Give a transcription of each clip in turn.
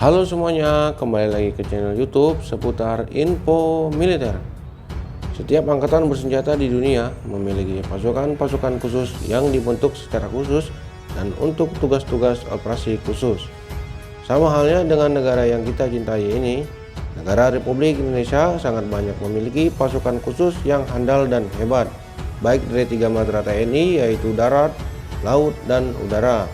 Halo semuanya, kembali lagi ke channel YouTube seputar info militer. Setiap angkatan bersenjata di dunia memiliki pasukan-pasukan khusus yang dibentuk secara khusus dan untuk tugas-tugas operasi khusus. Sama halnya dengan negara yang kita cintai ini, negara Republik Indonesia sangat banyak memiliki pasukan khusus yang handal dan hebat, baik dari 3 matra TNI yaitu darat, laut, dan udara.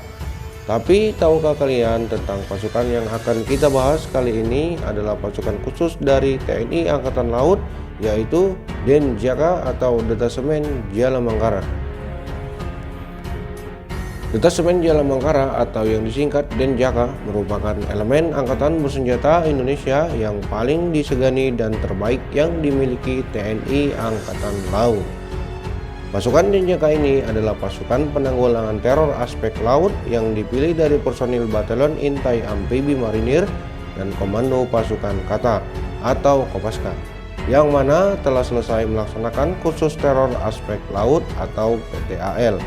Tapi tahukah kalian tentang pasukan yang akan kita bahas kali ini adalah pasukan khusus dari TNI Angkatan Laut, yaitu Denjaka atau Detasemen Jala Mangkara. Detasemen Jala Mangkara atau yang disingkat Denjaka merupakan elemen angkatan bersenjata Indonesia yang paling disegani dan terbaik yang dimiliki TNI Angkatan Laut. Pasukan Denjaka ini adalah pasukan penanggulangan teror aspek laut yang dipilih dari personil Batalion Intai Amfibi Marinir dan Komando Pasukan Kata atau Kopaska, yang mana telah selesai melaksanakan kursus teror aspek laut atau PTAL.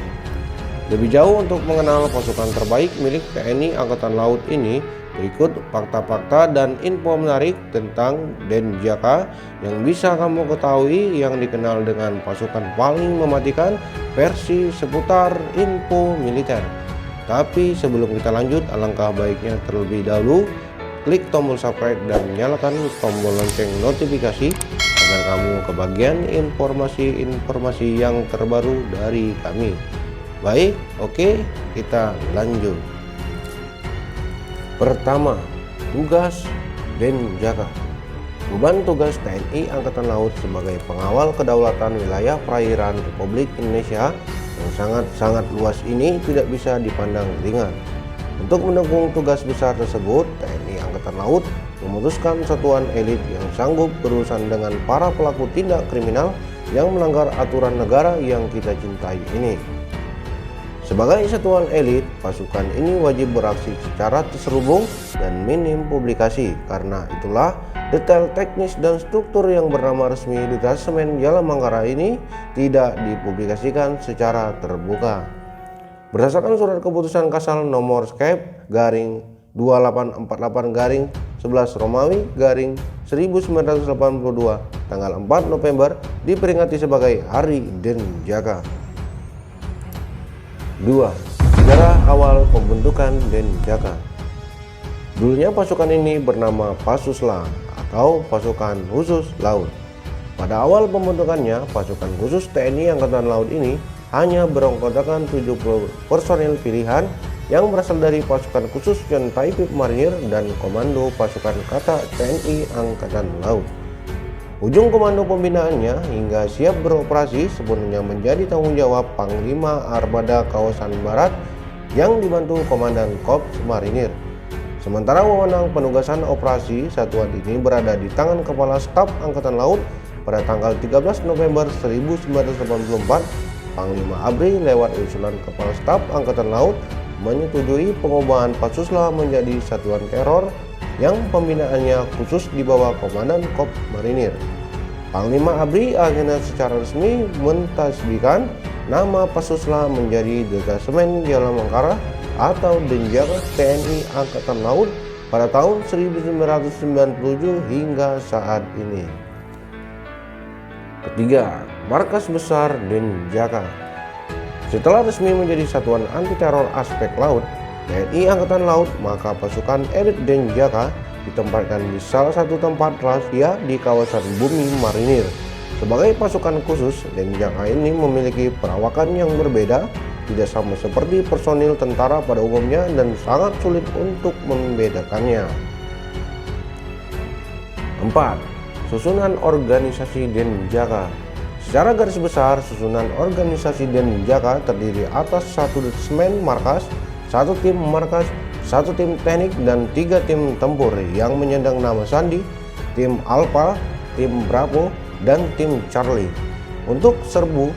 Lebih jauh untuk mengenal pasukan terbaik milik TNI Angkatan Laut ini, berikut fakta-fakta dan info menarik tentang Denjaka yang bisa kamu ketahui yang dikenal dengan pasukan paling mematikan versi seputar info militer. Tapi sebelum kita lanjut, alangkah baiknya terlebih dahulu klik tombol subscribe dan nyalakan tombol lonceng notifikasi agar kamu kebagian informasi-informasi yang terbaru dari kami. Baik, oke, kita lanjut. Pertama, tugas Denjaka. Beban tugas TNI Angkatan Laut sebagai pengawal kedaulatan wilayah perairan Republik Indonesia yang sangat-sangat luas ini tidak bisa dipandang ringan. Untuk mendukung tugas besar tersebut, TNI Angkatan Laut memutuskan satuan elit yang sanggup berurusan dengan para pelaku tindak kriminal yang melanggar aturan negara yang kita cintai ini. Sebagai satuan elit, pasukan ini wajib beraksi secara terselubung dan minim publikasi. Karena itulah, detail teknis dan struktur yang bernama resmi Detasemen Jala Mangkara ini tidak dipublikasikan secara terbuka. Berdasarkan surat keputusan Kasal nomor Skep garing 2848 garing 11 Romawi garing 1982 tanggal 4 November diperingati sebagai Hari Denjaka. 2. Sejarah awal pembentukan Denjaka. Dulunya pasukan ini bernama Pasusla atau Pasukan Khusus Laut. Pada awal pembentukannya, pasukan khusus TNI Angkatan Laut ini hanya beranggotakan 70 personil pilihan yang berasal dari pasukan khusus John Taipib Marinir dan Komando Pasukan Kata TNI Angkatan Laut. Ujung komando pembinaannya hingga siap beroperasi sepenuhnya menjadi tanggung jawab Panglima Armada Kawasan Barat yang dibantu Komandan Korps Marinir. Sementara wewenang penugasan operasi satuan ini berada di tangan Kepala Staf Angkatan Laut. Pada tanggal 13 November 1984, Panglima ABRI lewat usulan Kepala Staf Angkatan Laut menyetujui pengubahan Pasusla menjadi satuan teror yang pembinaannya khusus di bawah Komandan Korps Marinir. Panglima ABRI akhirnya secara resmi mentasbihkan nama Pasusla menjadi Detasemen Jala Mangkara atau Denjaka TNI Angkatan Laut pada tahun 1997 hingga saat ini. Ketiga, Markas Besar Denjaka. Setelah resmi menjadi satuan anti teror aspek laut TNI Angkatan Laut, maka pasukan elit Denjaka ditempatkan di salah satu tempat rahasia di kawasan Bumi Marinir. Sebagai pasukan khusus, Denjaka ini memiliki perawakan yang berbeda, tidak sama seperti personil tentara pada umumnya dan sangat sulit untuk membedakannya. 4. Susunan organisasi Denjaka. Secara garis besar, susunan organisasi Denjaka terdiri atas 1 Detasemen Markas, 1 tim markas, 1 tim teknik, dan 3 tim tempur yang menyandang nama sandi, tim Alpha, tim Bravo, dan tim Charlie. Untuk serbu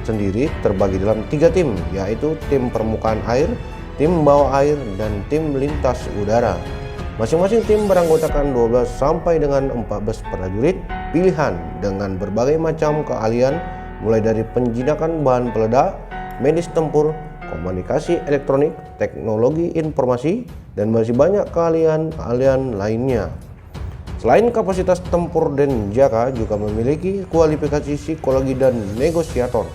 sendiri terbagi dalam 3 tim, yaitu tim permukaan air, tim bawah air, dan tim lintas udara. Masing-masing tim beranggotakan 12 sampai dengan 14 prajurit pilihan dengan berbagai macam keahlian, mulai dari penjinakan bahan peledak, medis tempur, komunikasi elektronik, teknologi informasi, dan masih banyak keahlian-keahlian lainnya. Selain kapasitas tempur, Denjaka juga memiliki kualifikasi psikologi dan negosiator.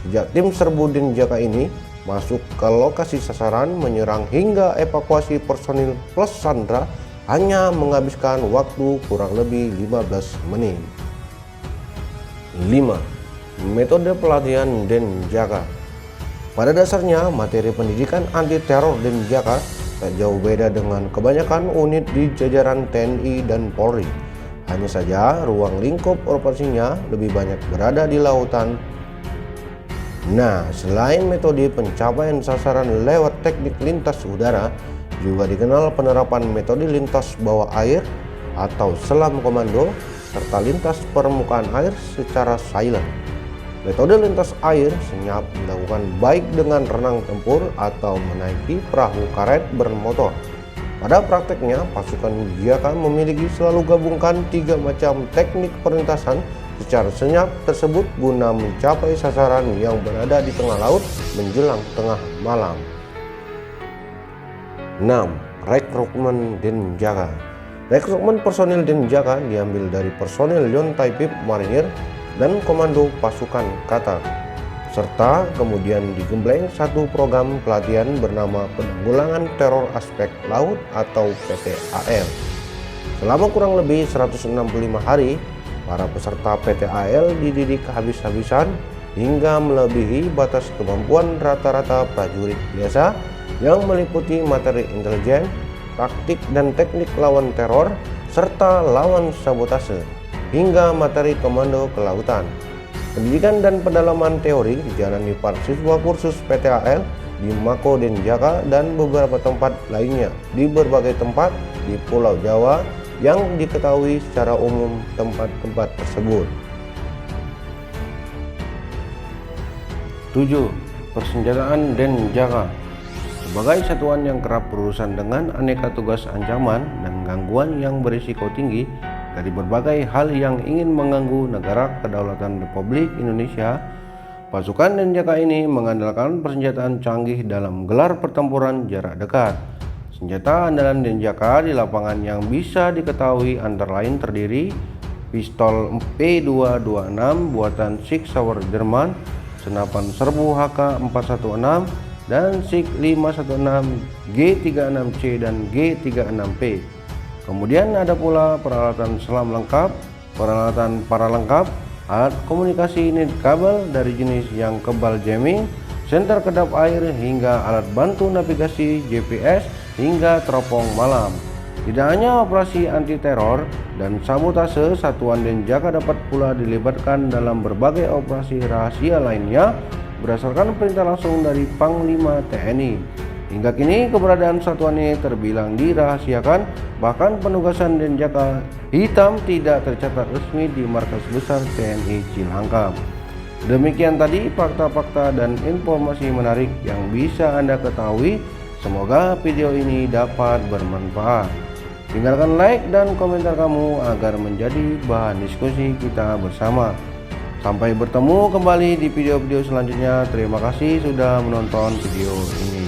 Sejak tim serbu Denjaka ini masuk ke lokasi sasaran, menyerang hingga evakuasi personil plus Sandra hanya menghabiskan waktu kurang lebih 15 menit. 5. Metode pelatihan Denjaka. Pada dasarnya, materi pendidikan anti teror Denjaka tak jauh beda dengan kebanyakan unit di jajaran TNI dan Polri. Hanya saja ruang lingkup operasinya lebih banyak berada di lautan. Nah, selain metode pencapaian sasaran lewat teknik lintas udara, juga dikenal penerapan metode lintas bawah air atau selam komando, serta lintas permukaan air secara silent. Metode lintas air senyap dilakukan baik dengan renang tempur atau menaiki perahu karet bermotor. Pada prakteknya, pasukan Denjaka memiliki selalu gabungkan 3 macam teknik perlintasan secara senyap tersebut guna mencapai sasaran yang berada di tengah laut menjelang tengah malam. 6. Rekrutmen Denjaka. Rekrutmen personil Denjaka diambil dari personil Yontai Pip Marinir dan Komando Pasukan Qatar, serta kemudian digembleng satu program pelatihan bernama Penanggulangan Teror Aspek Laut atau PTAL. Selama kurang lebih 165 hari, para peserta PTAL dididik habis-habisan hingga melebihi batas kemampuan rata-rata prajurit biasa yang meliputi materi intelijen, taktik dan teknik lawan teror, serta lawan sabotase, hingga materi komando kelautan. Pendidikan dan pendalaman teori dijalani para siswa kursus PTAL di Mako Denjaka dan beberapa tempat lainnya di berbagai tempat di Pulau Jawa yang diketahui secara umum tempat-tempat tersebut. 7. Persenjataan Denjaka. Sebagai satuan yang kerap berurusan dengan aneka tugas ancaman dan gangguan yang berisiko tinggi dari berbagai hal yang ingin mengganggu negara kedaulatan Republik Indonesia, pasukan Denjaka ini mengandalkan persenjataan canggih dalam gelar pertempuran jarak dekat. Senjata andalan Denjaka di lapangan yang bisa diketahui antara lain terdiri pistol P226 buatan Sig Sauer Jerman, senapan serbu HK416 dan Sig 516, G36C dan G36P. Kemudian ada pula peralatan selam lengkap, peralatan paralengkap, alat komunikasi nirkabel dari jenis yang kebal jamming, senter kedap air hingga alat bantu navigasi GPS hingga teropong malam. Tidak hanya operasi anti teror dan sabotase, satuan Denjaka dapat pula dilibatkan dalam berbagai operasi rahasia lainnya berdasarkan perintah langsung dari Panglima TNI. Hingga kini keberadaan satuan ini terbilang dirahasiakan, bahkan penugasan Denjaka hitam tidak tercatat resmi di markas besar TNI Cilangkap. Demikian tadi fakta-fakta dan informasi menarik yang bisa Anda ketahui. Semoga video ini dapat bermanfaat. Tinggalkan like dan komentar kamu agar menjadi bahan diskusi kita bersama. Sampai bertemu kembali di video-video selanjutnya. Terima kasih sudah menonton video ini.